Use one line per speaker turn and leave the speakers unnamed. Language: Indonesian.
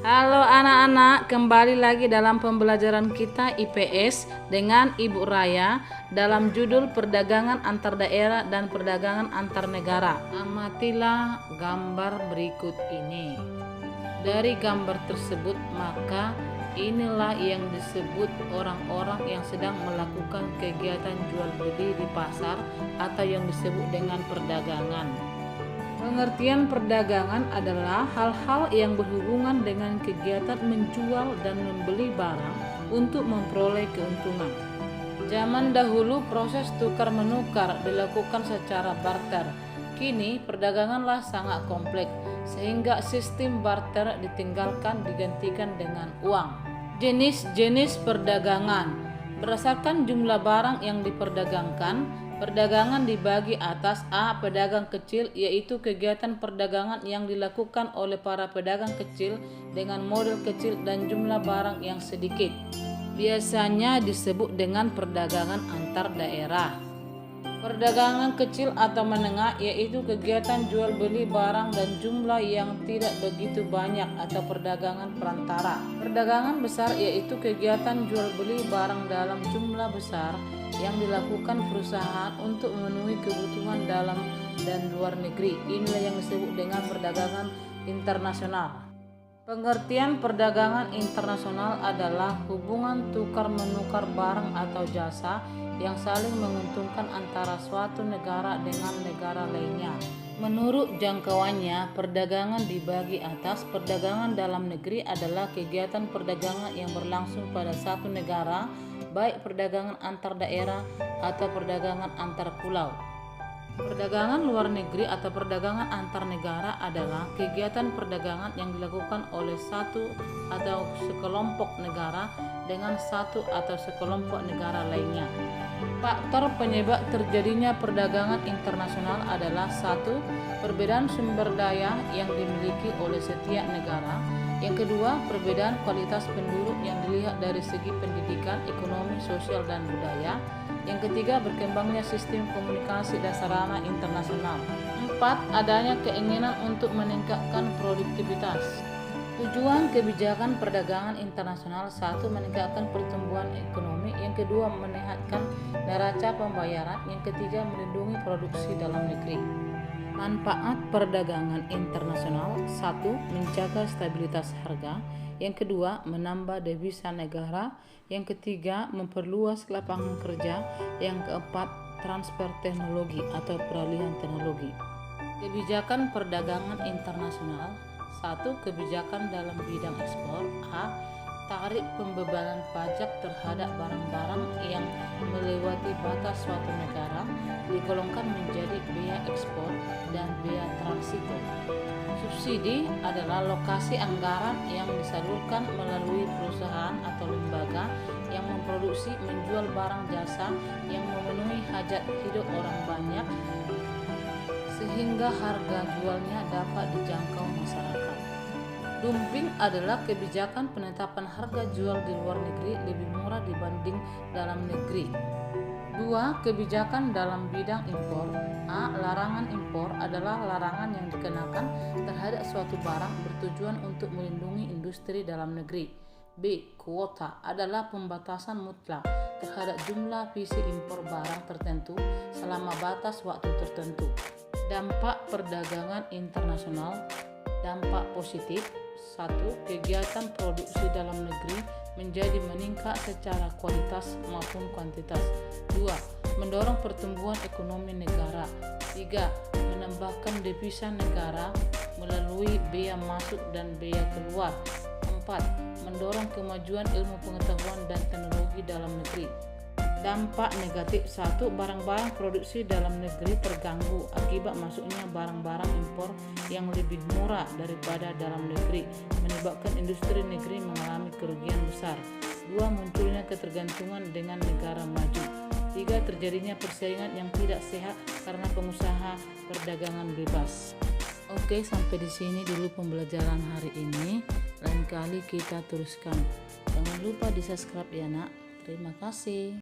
Halo anak-anak, kembali lagi dalam pembelajaran kita IPS dengan Ibu Raya dalam judul perdagangan antar daerah dan perdagangan antar negara. Amatilah gambar berikut ini. Dari gambar tersebut maka inilah yang disebut orang-orang yang sedang melakukan kegiatan jual beli di pasar atau yang disebut dengan perdagangan. Pengertian perdagangan adalah hal-hal yang berhubungan dengan kegiatan menjual dan membeli barang untuk memperoleh keuntungan. Zaman dahulu proses tukar-menukar dilakukan secara barter. Kini perdaganganlah sangat kompleks sehingga sistem barter ditinggalkan digantikan dengan uang. Jenis-jenis perdagangan berdasarkan jumlah barang yang diperdagangkan. Perdagangan dibagi atas A. Pedagang kecil, yaitu kegiatan perdagangan yang dilakukan oleh para pedagang kecil dengan model kecil dan jumlah barang yang sedikit. Biasanya disebut dengan perdagangan antar daerah. Perdagangan kecil atau menengah yaitu kegiatan jual beli barang dan jumlah yang tidak begitu banyak atau perdagangan perantara. Perdagangan besar yaitu kegiatan jual beli barang dalam jumlah besar yang dilakukan perusahaan untuk memenuhi kebutuhan dalam dan luar negeri. Inilah yang disebut dengan perdagangan internasional. Pengertian perdagangan internasional adalah hubungan tukar-menukar barang atau jasa yang saling menguntungkan antara suatu negara dengan negara lainnya. Menurut jangkauannya, perdagangan dibagi atas. Perdagangan dalam negeri adalah kegiatan perdagangan yang berlangsung pada satu negara, baik perdagangan antar daerah atau perdagangan antar pulau. Perdagangan luar negeri atau perdagangan antar negara adalah kegiatan perdagangan yang dilakukan oleh satu atau sekelompok negara dengan satu atau sekelompok negara lainnya. Faktor penyebab terjadinya perdagangan internasional adalah satu, perbedaan sumber daya yang dimiliki oleh setiap negara. Yang kedua, perbedaan kualitas penduduk yang dilihat dari segi pendidikan, ekonomi, sosial, dan budaya. Yang ketiga, berkembangnya sistem komunikasi dan sarana internasional. Empat, adanya keinginan untuk meningkatkan produktivitas. Tujuan kebijakan perdagangan internasional: satu, meningkatkan pertumbuhan ekonomi. Yang kedua, menyehatkan neraca pembayaran. Yang ketiga, melindungi produksi dalam negeri. Manfaat perdagangan internasional: satu, menjaga stabilitas harga. Yang kedua, menambah devisa negara. Yang ketiga, memperluas lapangan kerja. Yang keempat, transfer teknologi atau peralihan teknologi. Kebijakan perdagangan internasional: satu, kebijakan dalam bidang ekspor. A. Tarif pembebanan pajak terhadap barang-barang yang melewati batas suatu negara digolongkan menjadi bea ekspor dan bea transito. Subsidi adalah alokasi anggaran yang disalurkan melalui perusahaan atau lembaga yang memproduksi, menjual barang jasa yang memenuhi hajat hidup orang banyak sehingga harga jualnya dapat dijangkau masyarakat. Dumping adalah kebijakan penetapan harga jual di luar negeri lebih murah dibanding dalam negeri. 2. Kebijakan dalam bidang impor. A. Larangan impor adalah larangan yang dikenakan terhadap suatu barang bertujuan untuk melindungi industri dalam negeri. B. Kuota adalah pembatasan mutlak terhadap jumlah visi impor barang tertentu selama batas waktu tertentu. Dampak perdagangan internasional. Dampak positif: satu, kegiatan produksi dalam negeri menjadi meningkat secara kualitas maupun kuantitas. 2. Mendorong pertumbuhan ekonomi negara. 3. Menambahkan devisa negara melalui bea masuk dan bea keluar. 4. Mendorong kemajuan ilmu pengetahuan dan teknologi dalam negeri. Dampak negatif: 1. Barang-barang produksi dalam negeri terganggu akibat masuknya barang-barang impor yang lebih murah daripada dalam negeri, menyebabkan industri negeri mengalami kerugian besar. 2. Munculnya ketergantungan dengan negara maju. 3. Terjadinya persaingan yang tidak sehat karena pengusaha perdagangan bebas. Oke, sampai di sini dulu pembelajaran hari ini. Lain kali kita teruskan. Jangan lupa di subscribe ya nak. Terima kasih.